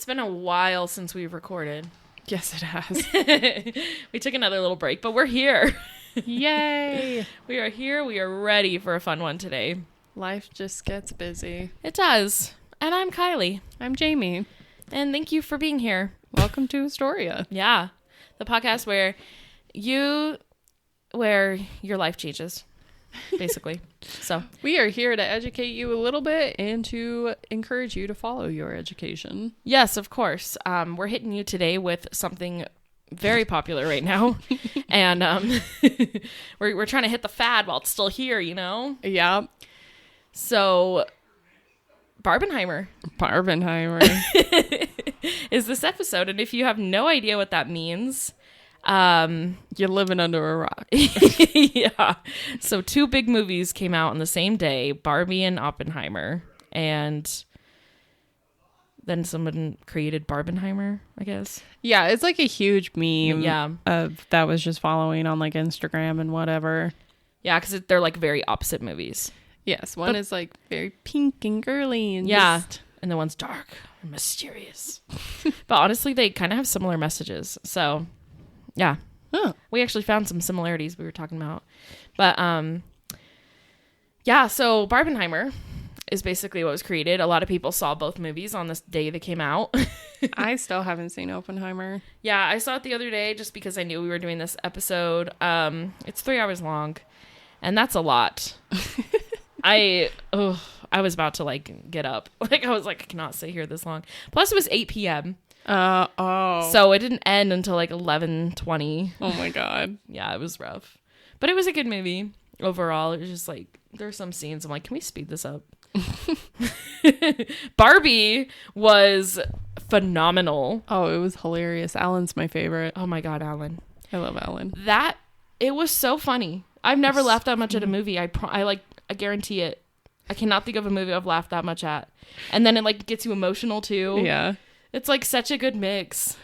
It's been a while since we've recorded. Yes, it has. We took another little break, but we're here. Yay! We are here. We are ready for a fun one today. Life just gets busy. It does. And I'm Kylie. I'm Jamie. And thank you for being here. Welcome to Astoria. Yeah. The podcast where your life changes, basically. So we are here to educate you a little bit and to encourage you to follow your education. Yes, of course. We're hitting you today with something very popular right now. And we're trying to hit the fad while it's still here, you know? Yeah. So Barbenheimer is this episode. And if you have no idea what that means, you're living under a rock. Yeah. So 2 big movies came out on the same day, Barbie and Oppenheimer. And then someone created Barbenheimer, I guess. Yeah, it's like a huge meme. Yeah. That was just following on like Instagram and whatever. Yeah, because they're like very opposite movies. Yes, one is like very pink and girly and and the one's dark and mysterious. But honestly, they kind of have similar messages. So, yeah. Oh. We actually found some similarities we were talking about. But, yeah, so Barbenheimer is basically what was created. A lot of people saw both movies on this day they came out. I still haven't seen Oppenheimer. Yeah, I saw it the other day just because I knew we were doing this episode. It's 3 hours long, and that's a lot. I was about to like get up. Like I was like, I cannot stay here this long. Plus it was 8 p.m. So it didn't end until like 11:20. Oh my God. Yeah, it was rough. But it was a good movie overall. It was just like there are some scenes I'm like, can we speed this up? Barbie was phenomenal. Oh, it was hilarious. Alan's my favorite. Oh my God, Alan. I love Alan. It was so funny. I've never laughed that much at a movie. I guarantee it. I cannot think of a movie I've laughed that much at. And then it like gets you emotional too. Yeah. It's like such a good mix.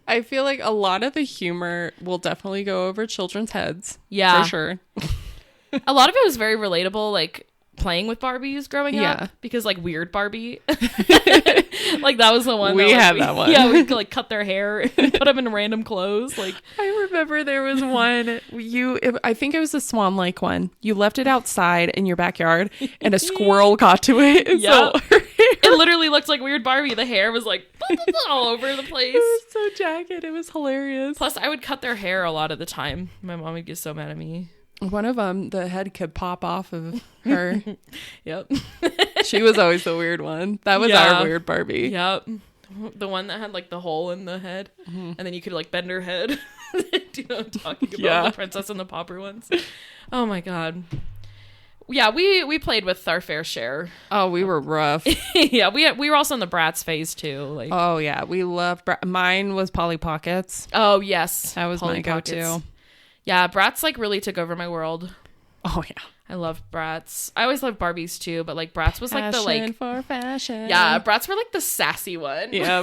I feel like a lot of the humor will definitely go over children's heads. Yeah. For sure. A lot of it was very relatable, like playing with Barbies growing Yeah. up. Because like weird Barbie. Like that was the one. We had that one. Yeah, we could like cut their hair and put them in random clothes. Like I remember there was one, I think it was a Swan Lake one. You left it outside in your backyard and a squirrel got to it. And Yeah. so it literally looked like weird Barbie. The hair was like all over the place. It was so jagged. It was hilarious. Plus, I would cut their hair a lot of the time. My mom would get so mad at me. One of them, the head could pop off of her. Yep. She was always the weird one. That was our weird Barbie. Yep. The one that had like the hole in the head. Mm-hmm. And then you could like bend her head. Do you know what I'm talking about? Yeah. The Princess and the Pauper ones. Oh my God. Yeah, we played with our fair share. Oh, we were rough. Yeah, we were also in the Bratz phase too. Like, oh yeah, we loved. Mine was Polly Pockets. oh yes, That was Polly my go-to. Pockets. Yeah, Bratz like really took over my world. Oh yeah, I love Bratz. I always loved Barbies too, but like Bratz was like the like for fashion. yeah, Bratz were like the sassy one. Yeah,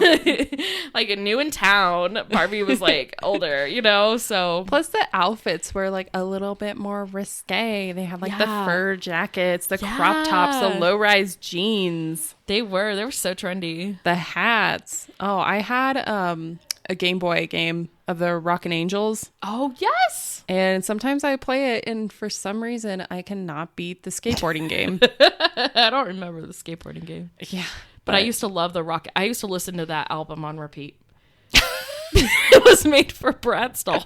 like new in town. Barbie was like older, you know. So plus the outfits were like a little bit more risque. They had like the fur jackets, the crop tops, the low-rise jeans. They were so trendy. The hats. Oh, I had a Game Boy game of the Rockin' Angels. Oh yes. And sometimes I play it, and for some reason, I cannot beat the skateboarding game. I don't remember the skateboarding game. Yeah. But I used to love the rock. I used to listen to that album on repeat. It was made for Bratz dolls.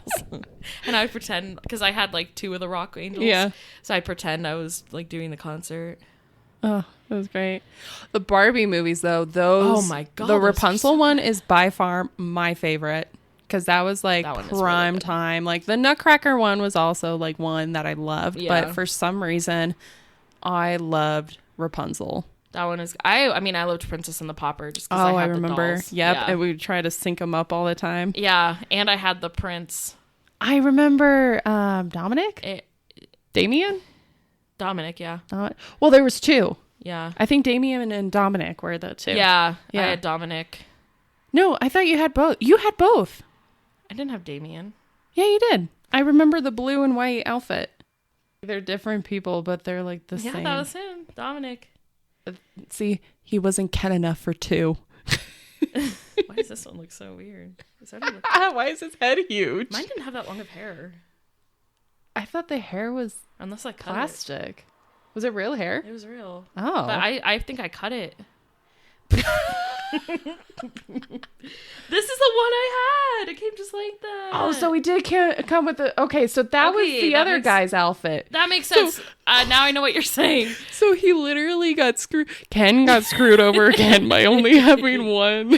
And I would pretend, because I had like 2 of the Rock Angels. Yeah. So I'd pretend I was like doing the concert. Oh, that was great. The Barbie movies, though, those. Oh my God. The Rapunzel one is by far my favorite. Because that was like prime really time. Like the Nutcracker one was also like one that I loved. Yeah. But for some reason, I loved Rapunzel. That one is. I mean, I loved Princess and the Pauper just because I had remember. the dolls. Yep. Yeah. And we would try to sync them up all the time. Yeah, and I had the Prince. I remember Dominic? Damien? Dominic, yeah. Well, there was 2. Yeah. I think Damien and Dominic were the 2. Yeah, I had Dominic. No, I thought you had both. You had both. I didn't have Damien. Yeah, you did. I remember the blue and white outfit. They're different people, but they're like the same. Yeah, that was him. Dominic. See, he wasn't Ken enough for 2. Why does this one look so weird? Why is his head huge? Mine didn't have that long of hair. I thought the hair was Unless I cut plastic. Was it real hair? It was real. Oh. But I think I cut it. This is the one I had. It came just like that. Oh, so we did come with the... Okay, so that was the other guy's outfit. That makes sense. So, now I know what you're saying. So he literally got screwed... Ken got screwed over again by only having one.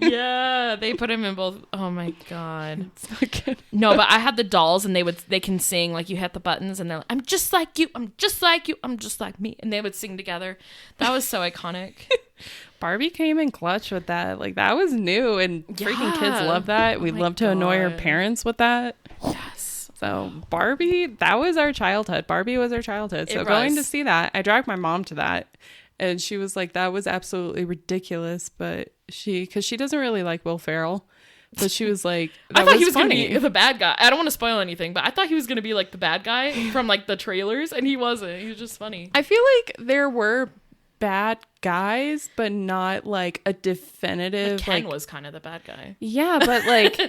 Yeah, they put him in both. Oh my god. It's not good. No, but I had the dolls and they can sing, like you hit the buttons and they're like, I'm just like you, I'm just like you, I'm just like me. And they would sing together. That was so iconic. Barbie came in clutch with that. Like, that was new, and freaking kids love that. We love to annoy our parents with that. Yes. So Barbie, that was our childhood. Barbie was our childhood. So going to see that, I dragged my mom to that, and she was like, that was absolutely ridiculous. But because she doesn't really like Will Ferrell. But she was like, I thought he was going to be the bad guy. I don't want to spoil anything, but I thought he was going to be like the bad guy from like the trailers, and he wasn't. He was just funny. I feel like there were bad guys, but not like a definitive. Ken was kind of the bad guy. Yeah, but like,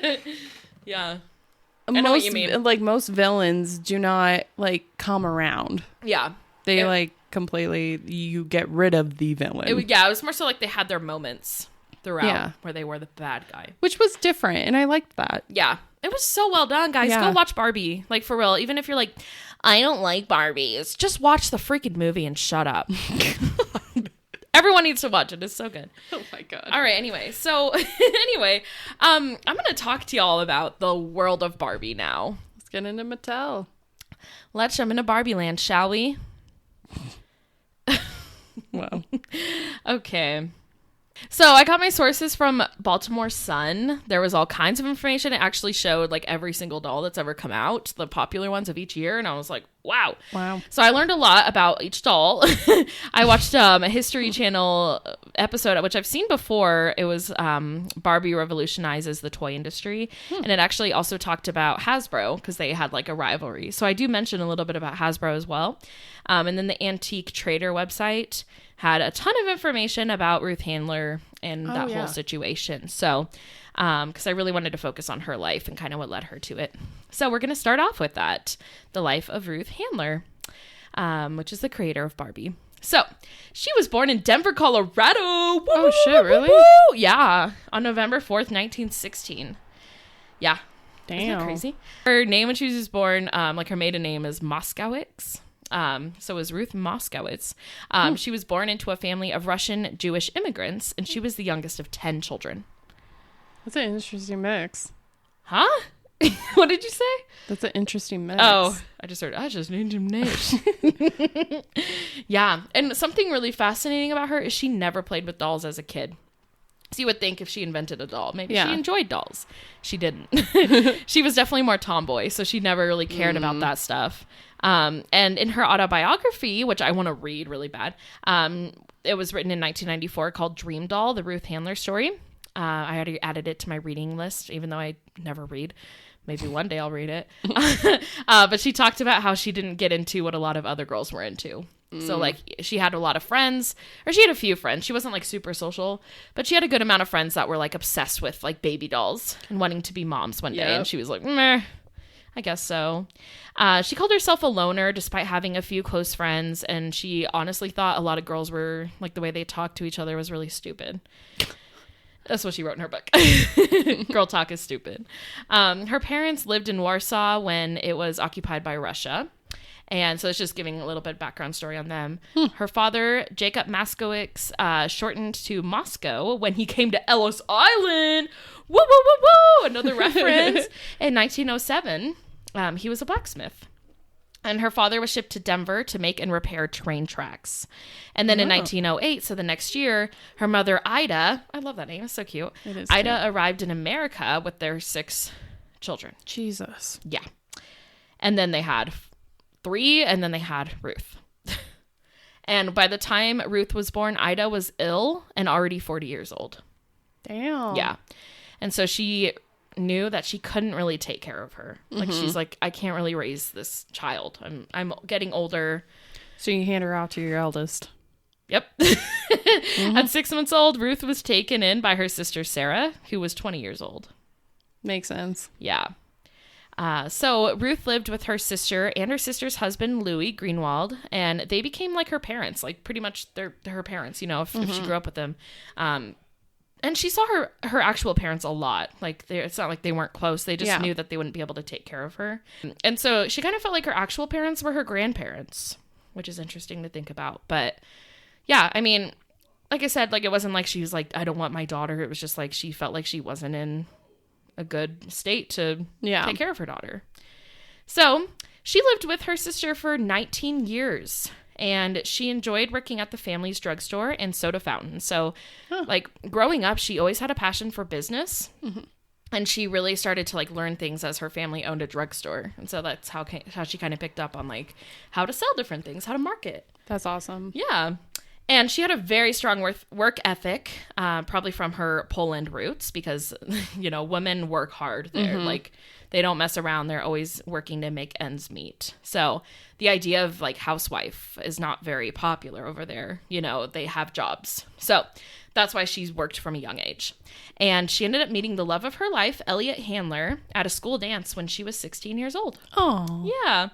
yeah, I know what you mean. Like most villains do not like come around. Yeah, they like completely. You get rid of the villain. It was more so like they had their moments throughout where they were the bad guy, which was different, and I liked that. Yeah, it was so well done, guys. Go watch Barbie, like for real. Even if you're like, I don't like Barbies, just watch the freaking movie and shut up. Everyone needs to watch it. It's so good. Oh my god. All right. Anyway, I'm gonna talk to y'all about the world of Barbie now. Let's get into Mattel. Let's jump into Barbie land, shall we? Wow. Okay. So I got my sources from Baltimore Sun. There was all kinds of information. It actually showed like every single doll that's ever come out, the popular ones of each year. And I was like, wow. So I learned a lot about each doll. I watched a History Channel episode, which I've seen before. It was Barbie Revolutionizes the Toy Industry. And it actually also talked about Hasbro because they had like a rivalry. So I do mention a little bit about Hasbro as well. And then the Antique Trader website had a ton of information about Ruth Handler and that whole situation. So, because I really wanted to focus on her life and kind of what led her to it. So we're going to start off with that, the life of Ruth Handler, which is the creator of Barbie. So she was born in Denver, Colorado. Oh, shit, really? Yeah, on November 4th, 1916. Yeah. Damn. Isn't that crazy? Her name when she was born, like her maiden name is Moskowitz. So it was Ruth Moskowitz. She was born into a family of Russian Jewish immigrants, and she was the youngest of 10 children. That's an interesting mix. Huh? What did you say? That's an interesting mix. Oh, I just named him names. Yeah. And something really fascinating about her is she never played with dolls as a kid. So you would think if she invented a doll, maybe she enjoyed dolls. She didn't. She was definitely more tomboy, so she never really cared about that stuff. And in her autobiography, which I want to read really bad, it was written in 1994 called Dream Doll, the Ruth Handler story. I already added it to my reading list, even though I never read. Maybe one day I'll read it. But she talked about how she didn't get into what a lot of other girls were into. So, like, she had a lot of friends, or she had a few friends. She wasn't, like, super social, but she had a good amount of friends that were, like, obsessed with, like, baby dolls and wanting to be moms one day. And she was like, meh, I guess so. She called herself a loner despite having a few close friends, and she honestly thought a lot of girls were, like, the way they talked to each other was really stupid. That's what she wrote in her book. Girl talk is stupid. Her parents lived in Warsaw when it was occupied by Russia. And so it's just giving a little bit of background story on them. Her father, Jacob Moskowitz, shortened to Moscow when he came to Ellis Island. Woo, woo, woo, woo! Another reference. In 1907, he was a blacksmith. And her father was shipped to Denver to make and repair train tracks. And then in 1908, so the next year, her mother, Ida, I love that name, it's so cute. It is Ida arrived in America with their 6 children. Jesus. Yeah. And then they had 3, and then they had Ruth. And by the time Ruth was born, Ida was ill and already 40 years old. Damn. Yeah. And so she knew that she couldn't really take care of her. Like, she's like, I can't really raise this child. I'm getting older. So you hand her off to your eldest. Yep. At 6 months old, Ruth was taken in by her sister Sarah, who was 20 years old. Makes sense. Yeah. So Ruth lived with her sister and her sister's husband, Louis Greenwald, and they became like her parents, like pretty much they're her parents, if she grew up with them. And she saw her actual parents a lot. Like, it's not like they weren't close. They just knew that they wouldn't be able to take care of her. And so she kind of felt like her actual parents were her grandparents, which is interesting to think about. But yeah, I mean, like I said, like, it wasn't like she was like, I don't want my daughter. It was just like she felt like she wasn't in a good state to take care of her daughter. So she lived with her sister for 19 years. And she enjoyed working at the family's drugstore and soda fountain. So, like, growing up, she always had a passion for business. Mm-hmm. And she really started to, like, learn things as her family owned a drugstore. And so that's how she kind of picked up on, like, how to sell different things, how to market. That's awesome. Yeah. And she had a very strong work ethic, probably from her Poland roots, because, women work hard there. Mm-hmm. Like, they don't mess around. They're always working to make ends meet. So the idea of, like, housewife is not very popular over there. They have jobs. So that's why she's worked from a young age. And she ended up meeting the love of her life, Elliot Handler, at a school dance when she was 16 years old. Oh. Yeah.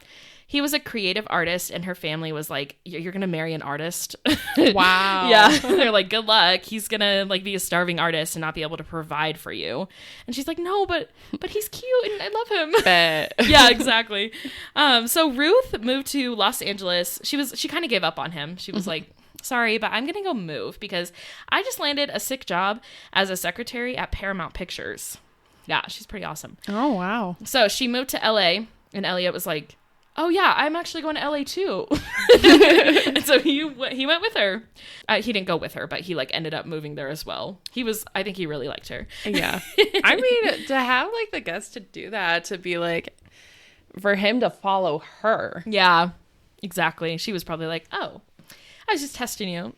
He was a creative artist, and her family was like, you're going to marry an artist? Wow. Yeah. They're like, good luck. He's going to, like, be a starving artist and not be able to provide for you. And she's like, no, but he's cute and I love him. Bet. Yeah, exactly. So Ruth moved to Los Angeles. She kind of gave up on him. She was like, sorry, but I'm going to go move because I just landed a sick job as a secretary at Paramount Pictures. Yeah, she's pretty awesome. Oh, wow. So she moved to LA, and Elliot was like, oh, yeah, I'm actually going to LA too. And so he went with her. He didn't go with her, but he, like, ended up moving there as well. I think he really liked her. Yeah. I mean, to have, like, the guts to do that, to be like, for him to follow her. Yeah, exactly. She was probably like, oh, I was just testing you.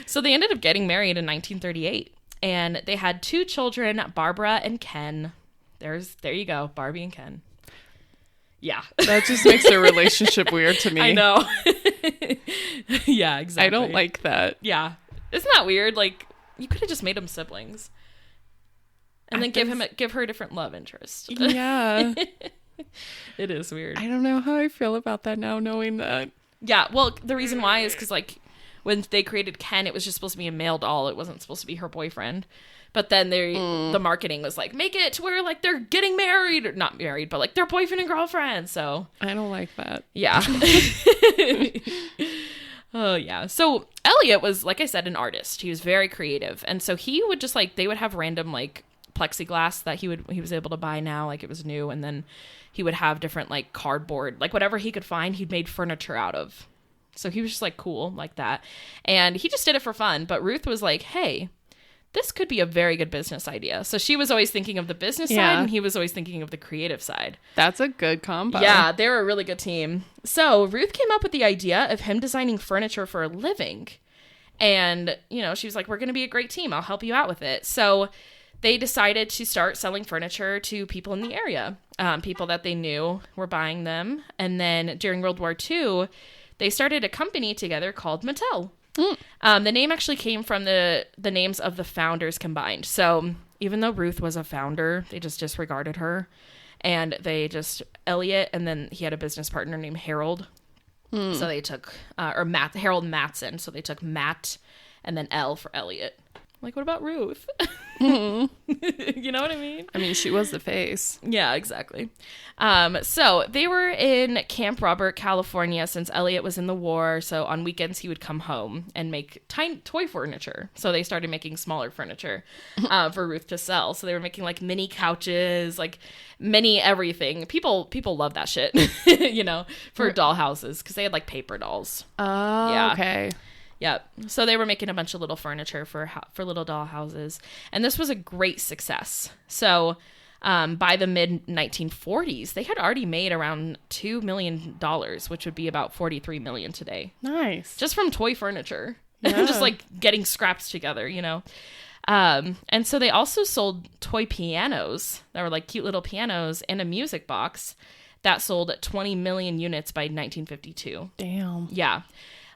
So they ended up getting married in 1938. And they had 2 children, Barbara and Ken. There you go, Barbie and Ken. Yeah. That just makes their relationship weird to me. I know. Yeah, exactly. I don't like that. Yeah. Isn't that weird? Like, you could have just made them siblings. And then give her a different love interest. Yeah. It is weird. I don't know how I feel about that now, knowing that. Yeah, well, the reason why is because, like, when they created Ken, it was just supposed to be a male doll. It wasn't supposed to be her boyfriend. But then the marketing was like, make it to where, like, they're getting married. Or not married, but, like, they're boyfriend and girlfriend. So I don't like that. Yeah. Oh, yeah. So Elliot was, like I said, an artist. He was very creative. And so he would just, like, they would have random, like, plexiglass that he was able to buy now, like it was new. And then he would have different, like, cardboard, like, whatever he could find, he'd made furniture out of. So he was just, like, cool like that. And he just did it for fun. But Ruth was like, hey, this could be a very good business idea. So she was always thinking of the business side, and he was always thinking of the creative side. That's a good combo. Yeah, they were a really good team. So Ruth came up with the idea of him designing furniture for a living. And, she was like, we're going to be a great team. I'll help you out with it. So they decided to start selling furniture to people in the area, people that they knew were buying them. And then during World War II, they started a company together called Mattel. The name actually came from the names of the founders combined. So even though Ruth was a founder, they just disregarded her. And Elliot, and then he had a business partner named Harold. So they took, Harold Matson. So they took Matt and then L for Elliot. Like, what about Ruth? You know what I mean? I mean, she was the face. Yeah, exactly. So they were in Camp Robert, California, since Elliot was in the war. So on weekends, he would come home and make toy furniture. So they started making smaller furniture for Ruth to sell. So they were making, like, mini couches, like mini everything. People love that shit, for doll houses, because they had, like, paper dolls. Oh, yeah. Okay. Yep. So they were making a bunch of little furniture for little doll houses. And this was a great success. So by the mid-1940s, they had already made around $2 million, which would be about $43 million today. Nice. Just from toy furniture. Yeah. Just, like, getting scraps together, And so they also sold toy pianos that were, like, cute little pianos and a music box that sold 20 million units by 1952. Damn. Yeah.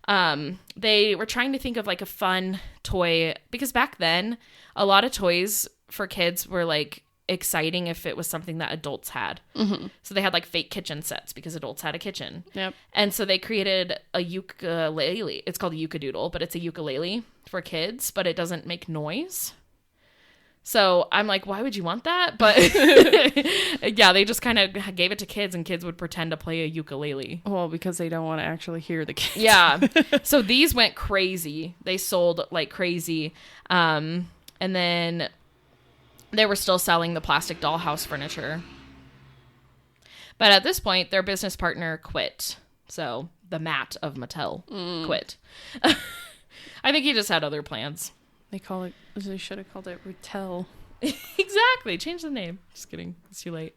They were trying to think of like a fun toy, because back then a lot of toys for kids were like exciting if it was something that adults had. Mm-hmm. So they had like fake kitchen sets because adults had a kitchen. Yep. And so they created a ukulele. It's called a ukadoodle, but it's a ukulele for kids, but it doesn't make noise. So I'm like, why would you want that? But yeah, they just kind of gave it to kids, and kids would pretend to play a ukulele. Well, because they don't want to actually hear the kids. Yeah. So these went crazy. They sold like crazy. And then they were still selling the plastic dollhouse furniture. But at this point, their business partner quit. So the Matt of Mattel quit. I think he just had other plans. They should have called it Mattel. Exactly. Change the name. Just kidding. It's too late.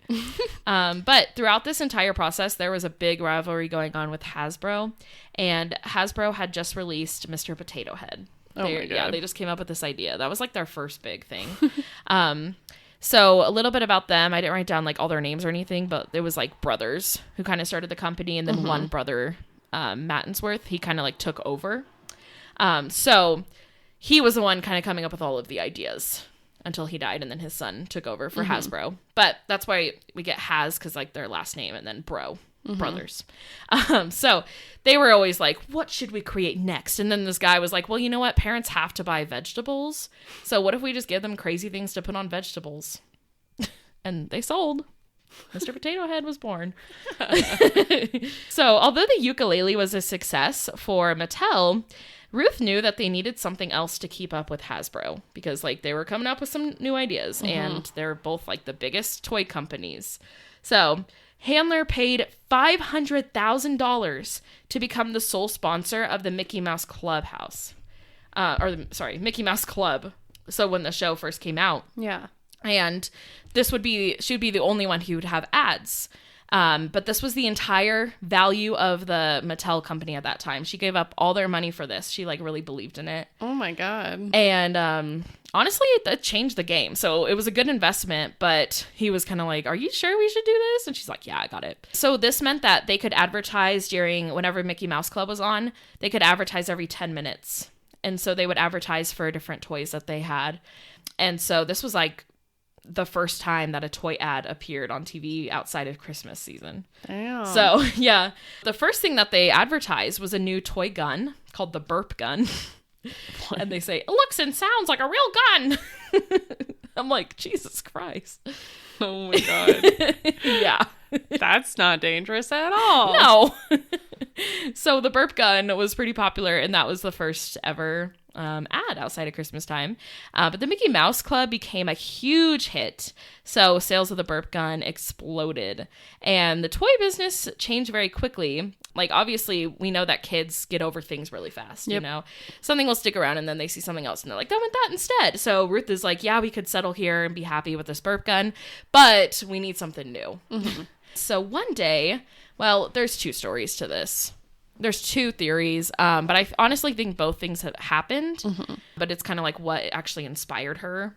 But throughout this entire process, there was a big rivalry going on with Hasbro. And Hasbro had just released Mr. Potato Head. Oh my God. Yeah, they just came up with this idea. That was like their first big thing. So a little bit about them. I didn't write down like all their names or anything, but it was like brothers who kind of started the company. And then one brother, Mattensworth, he kind of like took over. So he was the one kind of coming up with all of the ideas until he died. And then his son took over for Hasbro. But that's why we get Has, because like their last name, and then Bro. Brothers. So they were always like, what should we create next? And then this guy was like, well, you know what? Parents have to buy vegetables. So what if we just give them crazy things to put on vegetables? And they sold. Mr. Potato Head was born. So although the ukulele was a success for Mattel, Ruth knew that they needed something else to keep up with Hasbro, because like they were coming up with some new ideas, and they're both like the biggest toy companies. So Handler paid $500,000 to become the sole sponsor of the Mickey Mouse Clubhouse. Mickey Mouse Club. So when the show first came out. Yeah. And she would be the only one who would have ads. But this was the entire value of the Mattel company at that time. She gave up all their money for this. She like really believed in it. Oh my God. And honestly, it changed the game. So it was a good investment, but he was kind of like, are you sure we should do this? And she's like, yeah, I got it. So this meant that they could advertise whenever Mickey Mouse Club was on, they could advertise every 10 minutes. And so they would advertise for different toys that they had. And so this was like the first time that a toy ad appeared on TV outside of Christmas season. Damn. So, yeah. The first thing that they advertised was a new toy gun called the Burp Gun. And they say, it looks and sounds like a real gun. I'm like, Jesus Christ. Oh my God. Yeah. That's not dangerous at all. No. So the Burp Gun was pretty popular, and that was the first ever ad outside of Christmas time. But the Mickey Mouse Club became a huge hit. So sales of the Burp Gun exploded. And the toy business changed very quickly. Like, obviously, we know that kids get over things really fast, you know? Something will stick around, and then they see something else, and they're like, I want that instead. So Ruth is like, yeah, we could settle here and be happy with this Burp Gun, but we need something new. Mm-hmm. So one day, well, there's two stories to this. There's two theories, but I honestly think both things have happened, but it's kind of like what actually inspired her.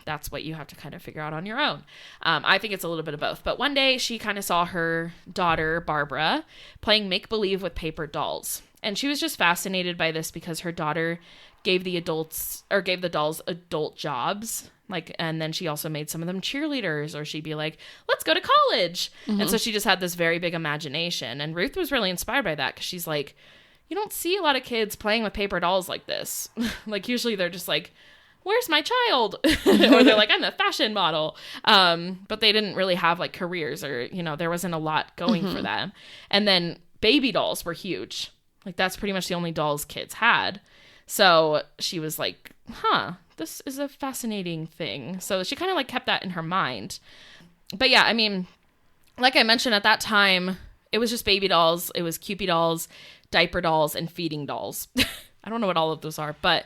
That's what you have to kind of figure out on your own. I think it's a little bit of both. But one day she kind of saw her daughter, Barbara, playing make-believe with paper dolls. And she was just fascinated by this because her daughter gave the dolls adult jobs. And then she also made some of them cheerleaders, or she'd be like, let's go to college. And so she just had this very big imagination. And Ruth was really inspired by that because she's like, you don't see a lot of kids playing with paper dolls like this. Like, usually they're just like, where's my child? Or they're like, I'm a fashion model. But they didn't really have like careers, or, there wasn't a lot going for them. And then baby dolls were huge. Like, that's pretty much the only dolls kids had. So she was like, this is a fascinating thing. So she kind of like kept that in her mind. But yeah, I mean, like I mentioned, at that time, it was just baby dolls. It was Cupid dolls, diaper dolls, and feeding dolls. I don't know what all of those are, but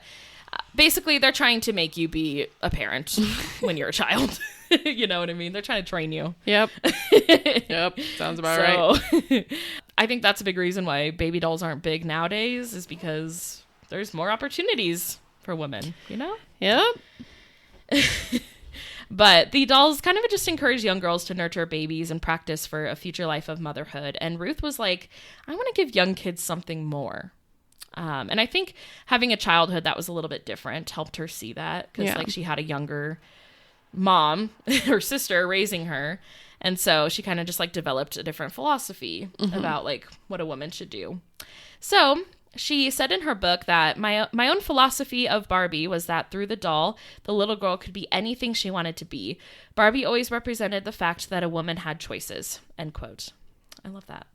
basically they're trying to make you be a parent when you're a child. You know what I mean? They're trying to train you. Yep. Yep. Sounds about right. I think that's a big reason why baby dolls aren't big nowadays, is because there's more opportunities for women, Yep. But the dolls kind of just encourage young girls to nurture babies and practice for a future life of motherhood. And Ruth was like, I want to give young kids something more. And I think having a childhood that was a little bit different helped her see that, because like she had a younger mom, her sister raising her. And so she kind of just like developed a different philosophy about like what a woman should do. So she said in her book that my own philosophy of Barbie was that through the doll, the little girl could be anything she wanted to be. Barbie always represented the fact that a woman had choices, end quote. I love that.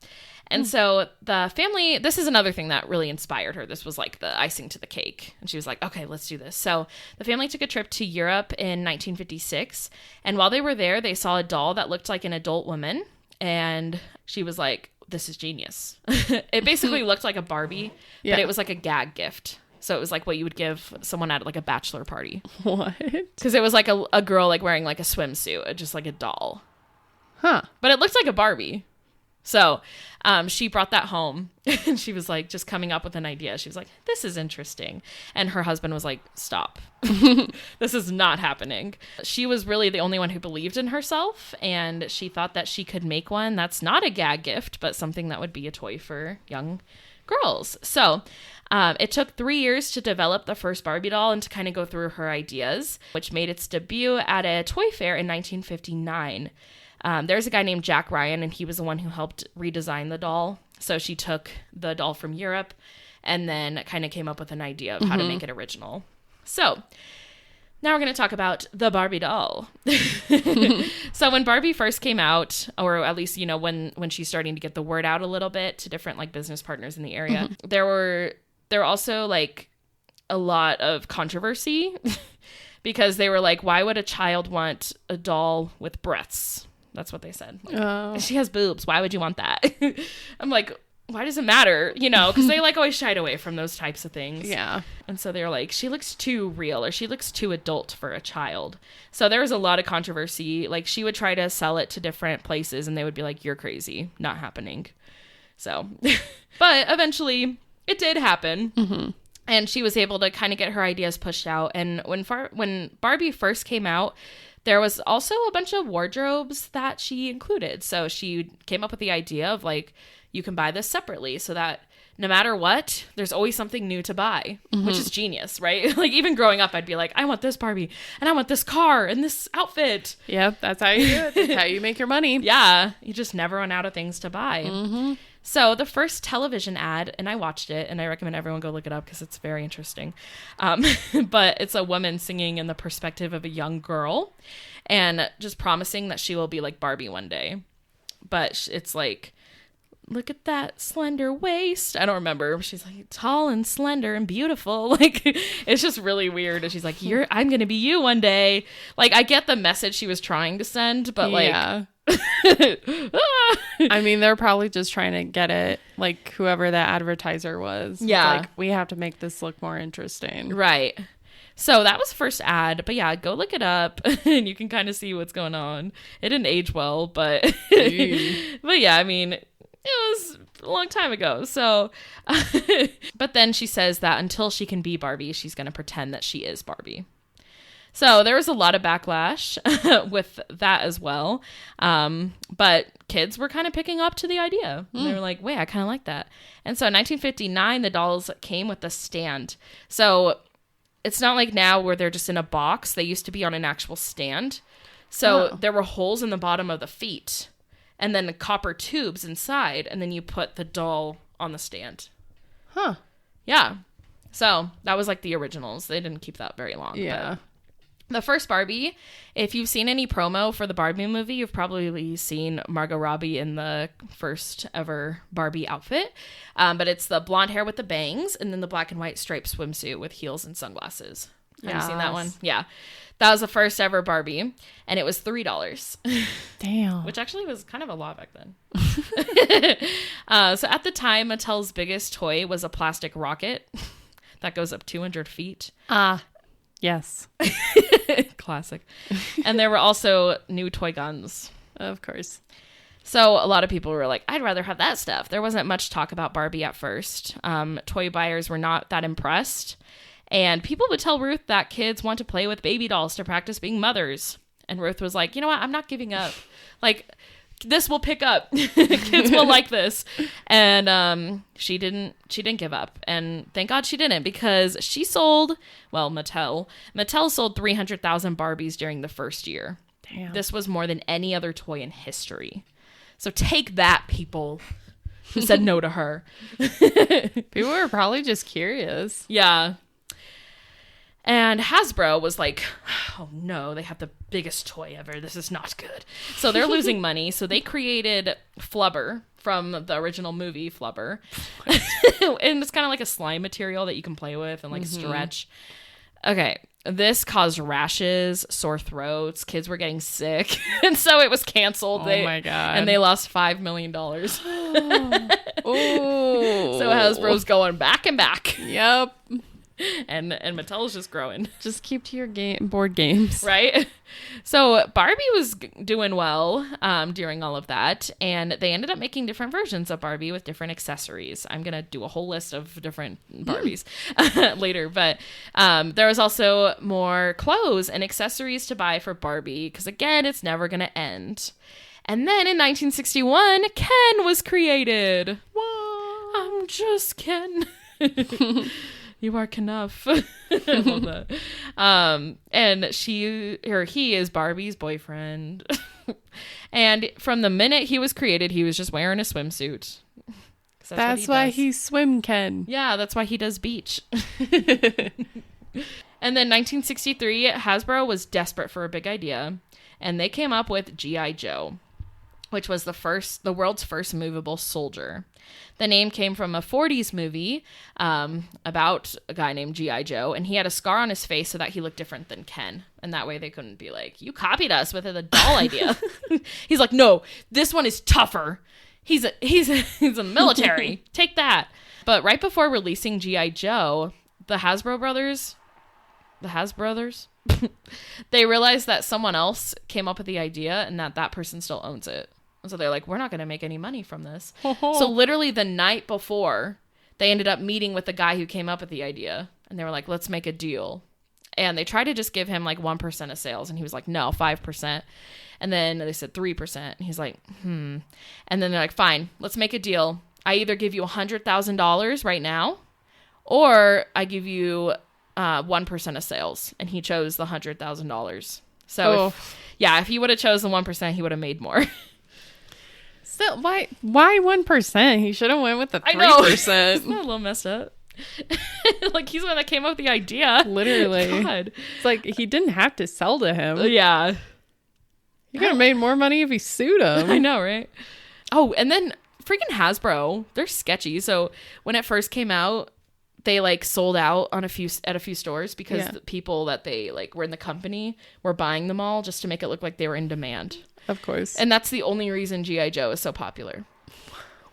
And so the family, this is another thing that really inspired her. This was like the icing to the cake. And she was like, okay, let's do this. So the family took a trip to Europe in 1956. And while they were there, they saw a doll that looked like an adult woman. And she was like, this is genius. It basically looked like a Barbie, but it was like a gag gift. So it was like what you would give someone at like a bachelor party. What? Because it was like a girl like wearing like a swimsuit, just like a doll. Huh. But it looked like a Barbie. So she brought that home and she was like just coming up with an idea. She was like, this is interesting. And her husband was like, stop. This is not happening. She was really the only one who believed in herself. And she thought that she could make one that's not a gag gift, but something that would be a toy for young girls. So it took 3 years to develop the first Barbie doll and to kind of go through her ideas, which made its debut at a toy fair in 1959. There's a guy named Jack Ryan, and he was the one who helped redesign the doll. So she took the doll from Europe and then kind of came up with an idea of how to make it original. So now we're going to talk about the Barbie doll. So when Barbie first came out, or at least, you know, when she's starting to get the word out a little bit to different like business partners in the area, there were also like a lot of controversy because they were like, why would a child want a doll with breasts? That's what they said. Like, she has boobs. Why would you want that? I'm like, why does it matter? You know, because they like always shied away from those types of things. Yeah. And so they're like, she looks too real, or she looks too adult for a child. So there was a lot of controversy. Like she would try to sell it to different places and they would be like, you're crazy. Not happening. So, but eventually it did happen. And she was able to kind of get her ideas pushed out. And when Barbie first came out, there was also a bunch of wardrobes that she included. So she came up with the idea of like, you can buy this separately so that no matter what, there's always something new to buy, which is genius, right? Like even growing up, I'd be like, I want this Barbie and I want this car and this outfit. Yep, that's how you do it. That's how you make your money. Yeah, you just never run out of things to buy. So the first television ad, and I watched it, and I recommend everyone go look it up because it's very interesting. But it's a woman singing in the perspective of a young girl and just promising that she will be like Barbie one day. But it's like, look at that slender waist. I don't remember. She's like tall and slender and beautiful. Like it's just really weird. And she's like, I'm going to be you one day. Like I get the message she was trying to send, but like, yeah. I mean, they're probably just trying to get it, like whoever that advertiser was. Yeah. Like, we have to make this look more interesting. Right. So that was the first ad, but yeah, go look it up and you can kind of see what's going on. It didn't age well, but but yeah, I mean, it was a long time ago. So, but then she says that until she can be Barbie, she's going to pretend that she is Barbie. So there was a lot of backlash with that as well. But kids were kind of picking up to the idea. They were like, wait, I kind of like that. And so in 1959, the dolls came with a stand. So it's not like now where they're just in a box. They used to be on an actual stand. So there were holes in the bottom of the feet and then the copper tubes inside. And then you put the doll on the stand. Huh. Yeah. So that was like the originals. They didn't keep that very long. Yeah. The first Barbie, if you've seen any promo for the Barbie movie, you've probably seen Margot Robbie in the first ever Barbie outfit. But it's the blonde hair with the bangs and then the black and white striped swimsuit with heels and sunglasses. Have you seen that one? Yeah. That was the first ever Barbie, and it was $3. Damn. Which actually was kind of a lot back then. So at the time, Mattel's biggest toy was a plastic rocket that goes up 200 feet. Yes. Classic. And there were also new toy guns. Of course. So a lot of people were like, I'd rather have that stuff. There wasn't much talk about Barbie at first. Toy buyers were not that impressed. And people would tell Ruth that kids want to play with baby dolls to practice being mothers. And Ruth was like, you know what? I'm not giving up. Like, this will pick up. Kids will like this. And she didn't give up. And thank God she didn't, because she sold, well, Mattel sold 300,000 Barbies during the first year. Damn. This was more than any other toy in history. So take that, people who said no to her. People were probably just curious. Yeah. And Hasbro was like, oh no, they have the biggest toy ever. This is not good. So they're losing money. So they created Flubber from the original movie Flubber. And it's kind of like a slime material that you can play with and like stretch. Okay. This caused rashes, sore throats. Kids were getting sick. And so it was canceled. Oh my God. And they lost $5 million. Oh. So Hasbro's going back and back. Yep. And Mattel's just growing. Just keep to your board games. Right? So Barbie was doing well during all of that. And they ended up making different versions of Barbie with different accessories. I'm going to do a whole list of different Barbies later. But there was also more clothes and accessories to buy for Barbie. Because again, it's never going to end. And then in 1961, Ken was created. Whoa. I'm just Ken. You are enough. I love that. And he is Barbie's boyfriend. And from the minute he was created, he was just wearing a swimsuit. That's why he's Swim Ken. Yeah, that's why he does beach. And then 1963, Hasbro was desperate for a big idea. And they came up with G.I. Joe, which was the world's first movable soldier. The name came from a 40s movie about a guy named G.I. Joe, and he had a scar on his face so that he looked different than Ken. And that way they couldn't be like, you copied us with the doll idea. He's like, no, this one is tougher. He's in the military. Take that. But right before releasing G.I. Joe, the Hasbro brothers, they realized that someone else came up with the idea and that person still owns it. So they're like, we're not going to make any money from this. So literally the night before, they ended up meeting with the guy who came up with the idea. And they were like, let's make a deal. And they tried to just give him like 1% of sales. And he was like, no, 5%. And then they said 3%. And he's like, And then they're like, fine, let's make a deal. I either give you $100,000 right now, or I give you 1% of sales. And he chose the $100,000. So if he would have chosen 1%, he would have made more. So why 1%? He should have went with the 3%. I know. Isn't that a little messed up? Like, he's the one that came up with the idea. Literally. God. It's like he didn't have to sell to him. Yeah. He could have made more money if he sued him. I know, right? Oh, and then freaking Hasbro, they're sketchy. So when it first came out, they like sold out at a few stores because the people that they like were in the company were buying them all just to make it look like they were in demand. Of course. And that's the only reason G.I. Joe is so popular.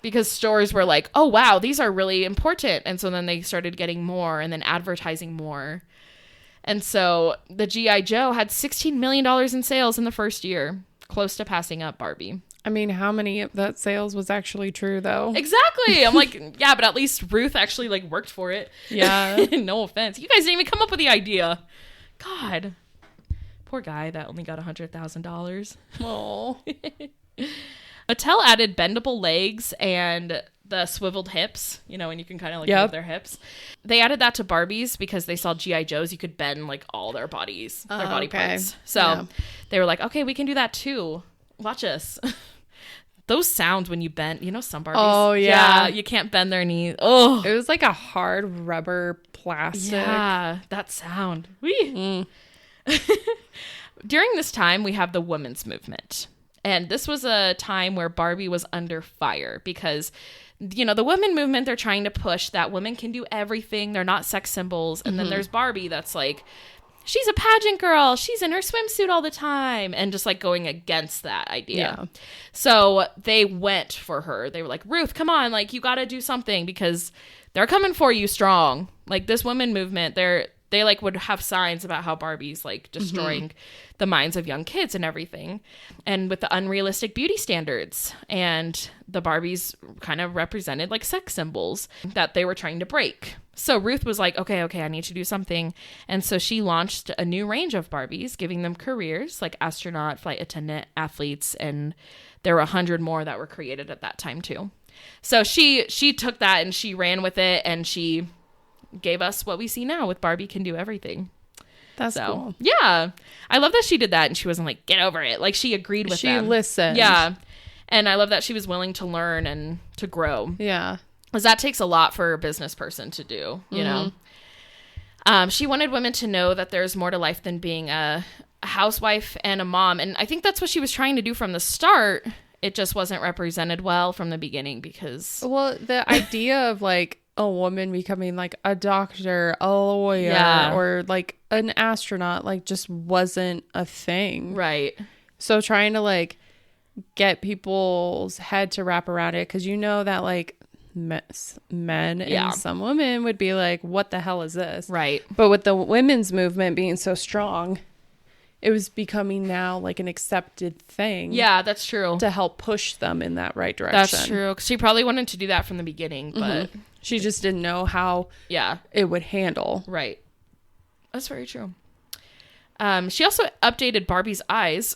Because stores were like, oh, wow, these are really important. And so then they started getting more and then advertising more. And so the G.I. Joe had $16 million in sales in the first year, close to passing up Barbie. I mean, how many of that sales was actually true, though? Exactly. I'm like, yeah, but at least Ruth actually like worked for it. Yeah. No offense. You guys didn't even come up with the idea. God. Poor guy that only got $100,000. Oh. Mattel added bendable legs and the swiveled hips, and you can kind of like move their hips. They added that to Barbies because they saw G.I. Joes. You could bend like all their body parts. So they were like, okay, we can do that too. Watch us. Those sounds when you bend, some Barbies. Oh, yeah. You can't bend their knees. Oh. It was like a hard rubber plastic. Yeah, that sound. Whee. During this time, we have the women's movement. And this was a time where Barbie was under fire because, the women movement, they're trying to push that women can do everything. They're not sex symbols. And then there's Barbie that's like, she's a pageant girl. She's in her swimsuit all the time. And just like going against that idea. Yeah. So they went for her. They were like, Ruth, come on. Like, you got to do something because they're coming for you strong. Like, this women movement, they like would have signs about how Barbie's like destroying the minds of young kids and everything, and with the unrealistic beauty standards, and the Barbies kind of represented like sex symbols that they were trying to break. So Ruth was like, okay, I need to do something. And so she launched a new range of Barbies, giving them careers like astronaut, flight attendant, athletes, and there were 100 more that were created at that time too. So she took that and she ran with it, and she gave us what we see now with Barbie Can Do Everything. That's cool. Yeah. I love that she did that, and she wasn't like, get over it. Like, she agreed with them. She listened. Yeah. And I love that she was willing to learn and to grow. Yeah. Because that takes a lot for a business person to do, you know? She wanted women to know that there's more to life than being a housewife and a mom. And I think that's what she was trying to do from the start. It just wasn't represented well from the beginning because... Well, the idea of, like, a woman becoming, like, a doctor, a lawyer, or, like, an astronaut, like, just wasn't a thing. Right. So trying to, like, get people's head to wrap around it, because you know that, like, men and some women would be like, what the hell is this? Right. But with the women's movement being so strong, it was becoming now like an accepted thing. Yeah, that's true. To help push them in that right direction. That's true. She probably wanted to do that from the beginning, but she just didn't know how it would handle. Right. That's very true. She also updated Barbie's eyes.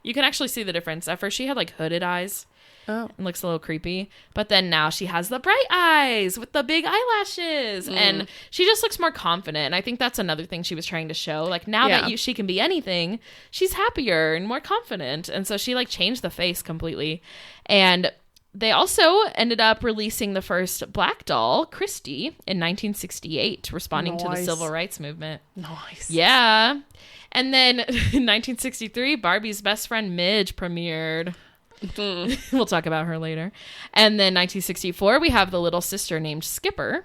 You can actually see the difference. At first she had like hooded eyes. Oh. It looks a little creepy. But then now she has the bright eyes with the big eyelashes. And she just looks more confident. And I think that's another thing she was trying to show. Like, now that she can be anything, she's happier and more confident. And so she, like, changed the face completely. And they also ended up releasing the first black doll, Christy, in 1968, responding to the civil rights movement. Nice. Yeah. And then in 1963, Barbie's best friend Midge premiered. We'll talk about her later. And then 1964, we have the little sister named Skipper.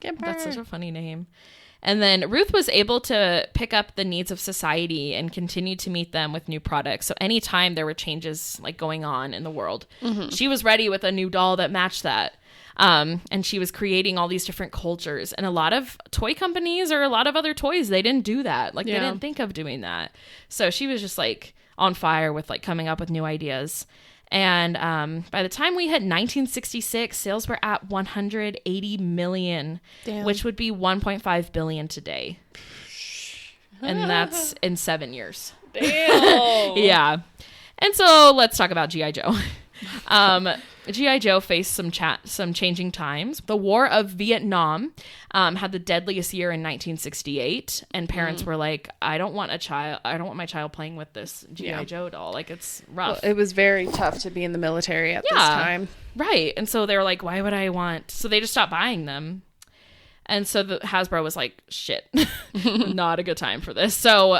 That's such a funny name. And then Ruth was able to pick up the needs of society and continue to meet them with new products. So anytime there were changes like going on in the world, she was ready with a new doll that matched that. And she was creating all these different cultures. And a lot of toy companies or a lot of other toys, they didn't do that. Like, they didn't think of doing that. So she was just like on fire with like coming up with new ideas. And by the time we hit 1966, sales were at 180 million, which would be 1.5 billion today. And that's in 7 years. Damn. Yeah. And so let's talk about G.I. Joe. G.I. Joe faced some changing times. The War of Vietnam had the deadliest year in 1968, and parents were like, I don't want my child playing with this G.I. Joe doll. Like, it's rough. Well, it was very tough to be in the military at this time. Right. And so they were like, why would I want... So they just stopped buying them. And so the Hasbro was like, shit, not a good time for this. So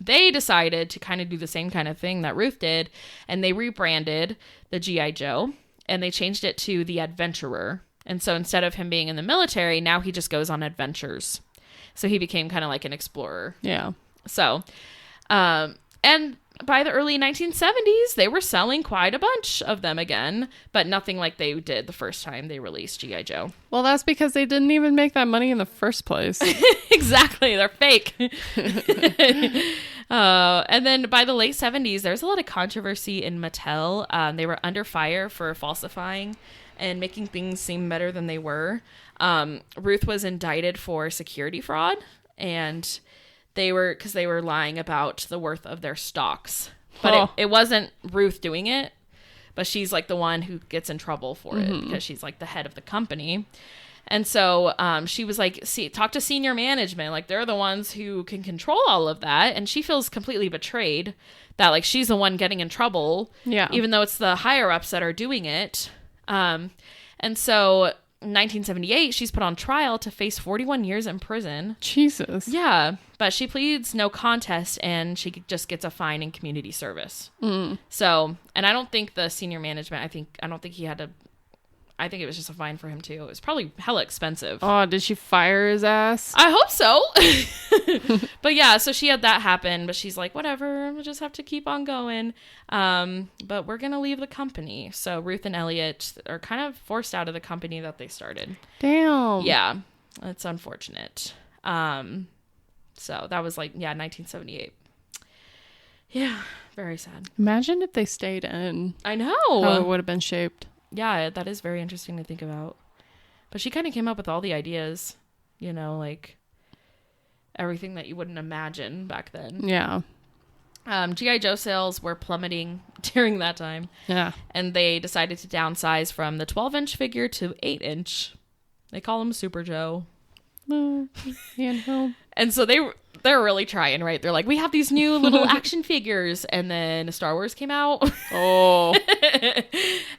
they decided to kind of do the same kind of thing that Ruth did, and they rebranded the G.I. Joe, and they changed it to the Adventurer. And so instead of him being in the military, now he just goes on adventures. So he became kind of like an explorer. Yeah. So, and by the early 1970s, they were selling quite a bunch of them again, but nothing like they did the first time they released G.I. Joe. Well, that's because they didn't even make that money in the first place. Exactly. They're fake. And then by the late 70s, there's a lot of controversy in Mattel. They were under fire for falsifying and making things seem better than they were. Ruth was indicted for security fraud, and they were lying about the worth of their stocks. But it wasn't Ruth doing it, but she's like the one who gets in trouble for it because she's like the head of the company. And so she was like, talk to senior management. Like, they're the ones who can control all of that. And she feels completely betrayed that like she's the one getting in trouble. Yeah. Even though it's the higher ups that are doing it. And so in 1978, she's put on trial to face 41 years in prison. Jesus. Yeah. But she pleads no contest, and she just gets a fine in community service. So, and I don't think the senior management, I don't think he had to, I think it was just a fine for him too. It was probably hella expensive. Oh, did she fire his ass? I hope so. But yeah, so she had that happen, but she's like, whatever, we'll just have to keep on going. But we're going to leave the company. So Ruth and Elliot are kind of forced out of the company that they started. Damn. Yeah, it's unfortunate. So that was like, 1978. Yeah, very sad. Imagine if they stayed in. I know. How it would have been shaped. Yeah, that is very interesting to think about. But she kind of came up with all the ideas, like everything that you wouldn't imagine back then. Yeah. G.I. Joe sales were plummeting during that time. Yeah. And they decided to downsize from the 12-inch figure to 8-inch. They call him Super Joe. And so they're really trying, right? They're like, we have these new little action figures, and then Star Wars came out. Oh.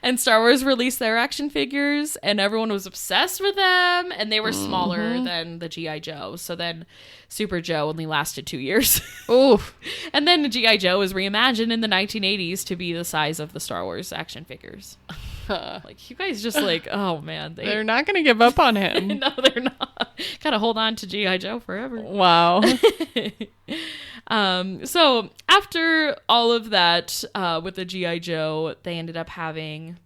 And Star Wars released their action figures, and everyone was obsessed with them, and they were smaller than the G.I. Joe. So then Super Joe only lasted 2 years. Oof. And then the G.I. Joe was reimagined in the 1980s to be the size of the Star Wars action figures. Like, you guys just like, oh man, they're not gonna give up on him. No, they're not. Gotta hold on to G.I. Joe forever. Wow. So after all of that, with the G.I. Joe, they ended up having